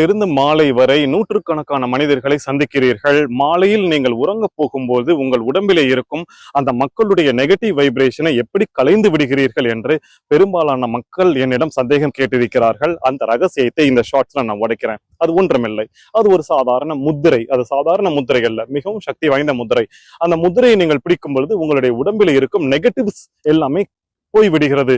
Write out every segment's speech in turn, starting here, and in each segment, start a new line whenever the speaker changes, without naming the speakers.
இருந்து மாலை வரை நூற்றுக்கணக்கான மனிதர்களை சந்திக்கிறீர்கள். மாலையில் நீங்கள் உறங்க போகும்போது உங்கள் உடம்பிலே இருக்கும் அந்த மக்களுடைய நெகட்டிவ் வைப்ரேஷனை எப்படி கலைந்து விடுகிறீர்கள் என்று பெரும்பாலான மக்கள் என்னிடம் சந்தேகம் கேட்டிருக்கிறார்கள். அந்த ரகசியத்தை இந்த ஷார்ட்ஸ்ல நான் உடைக்கிறேன். அது ஒன்றுமில்லை, அது ஒரு சாதாரண முத்திரை. அது சாதாரண முத்திரை அல்ல, மிகவும் சக்தி வாய்ந்த முத்திரை. அந்த முத்திரையை நீங்கள் பிடிக்கும் பொழுது உங்களுடைய உடம்பில் இருக்கும் நெகட்டிவ்ஸ் எல்லாமே போய்விடுகிறது.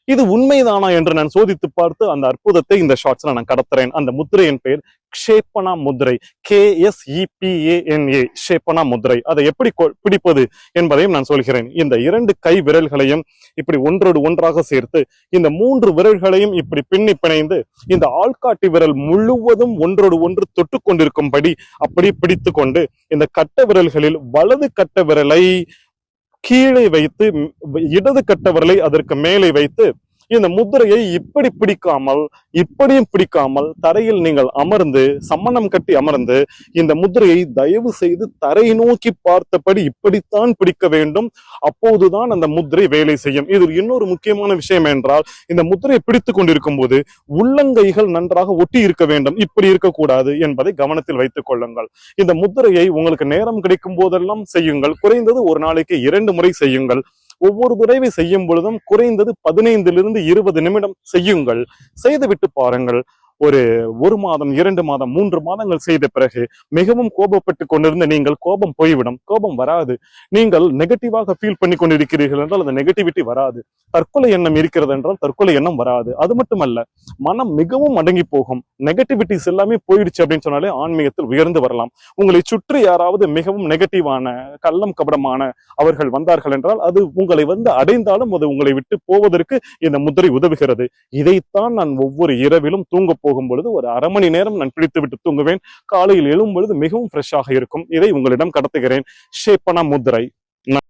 இது உண்மைதானா என்று நான் சோதித்து பார்த்து அந்த அற்புதத்தை இந்த ஷார்ட்ஸ்ல நான் கடத்துறேன். அந்த முத்திரையின் பெயர் க்ஷேபனா முத்திரை, KSEPANA, க்ஷேபனா முத்திரை. அதை எப்படி பிடிப்பது என்பதையும் நான் சொல்கிறேன். இந்த 2 கை விரல்களையும் இப்படி ஒன்றோடு ஒன்றாக சேர்த்து இந்த 3 விரல்களையும் இப்படி பின்னி பிணைந்து இந்த ஆள்காட்டி விரல் முழுவதும் ஒன்றோடு ஒன்று தொட்டு கொண்டிருக்கும்படி அப்படி பிடித்து கொண்டு இந்த கட்ட விரல்களில் வலது கட்ட விரலை கீழே வைத்து இடது கட்ட விரலை அதற்கு மேலே வைத்து இந்த முத்திரையை இப்படி பிடிக்காமல் இப்படியும் பிடிக்காமல் தரையில் நீங்கள் அமர்ந்து சம்மணம் கட்டி அமர்ந்து இந்த முத்திரையை தயவு செய்து தரை நோக்கி பார்த்தபடி இப்படித்தான் பிடிக்க வேண்டும். அப்போதுதான் அந்த முத்திரை வேலை செய்யும். இது இன்னொரு முக்கியமான விஷயம் என்றால், இந்த முத்திரையை பிடித்துக் கொண்டிருக்கும் போது உள்ளங்கைகள் நன்றாக ஒட்டி இருக்க வேண்டும், இப்படி இருக்கக்கூடாது என்பதை கவனத்தில் வைத்துக் கொள்ளுங்கள். இந்த முத்திரையை உங்களுக்கு நேரம் கிடைக்கும் போதெல்லாம் செய்யுங்கள். குறைந்தது ஒரு நாளைக்கு 2 முறை செய்யுங்கள். ஒவ்வொரு தடவை செய்யும் பொழுதும் குறைந்தது 15 to 20 நிமிடம் செய்யுங்கள். செய்துவிட்டு பாருங்கள். ஒரு மாதம், 2 மாதம், 3 மாதங்கள் செய்த பிறகு மிகவும் கோபப்பட்டு கொண்டிருந்த நீங்கள் கோபம் போய்விடும். கோபம் வராது. நீங்கள் நெகட்டிவாக ஃபீல் பண்ணி கொண்டிருக்கிறீர்கள் என்றால் அந்த நெகட்டிவிட்டி வராது. தற்கொலை எண்ணம் இருக்கிறது என்றால் தற்கொலை எண்ணம் வராது. அது மட்டுமல்ல, மனம் மிகவும் அடங்கி போகும். நெகட்டிவிட்டிஸ் எல்லாமே போயிடுச்சு அப்படின்னு சொன்னாலே ஆன்மீகத்தில் உயர்ந்து வரலாம். உங்களை சுற்றி யாராவது மிகவும் நெகட்டிவான, கள்ளம் கபடமான அவர்கள் வந்தார்கள் என்றால் அது உங்களை அடைந்தாலும் அது உங்களை விட்டு போவதற்கு இந்த முத்திரை உதவுகிறது. இதைத்தான் நான் ஒவ்வொரு இரவிலும் தூங்க போகும் பொழுது ஒரு அரை மணி நேரம் நான் பிடித்து விட்டு தூங்குவேன். காலையில் எழும் பொழுது மிகவும் ஃப்ரெஷ்ஷாக இருக்கும். இதை உங்களிடம் கடத்துகிறேன். க்ஷேபனா முத்திரை.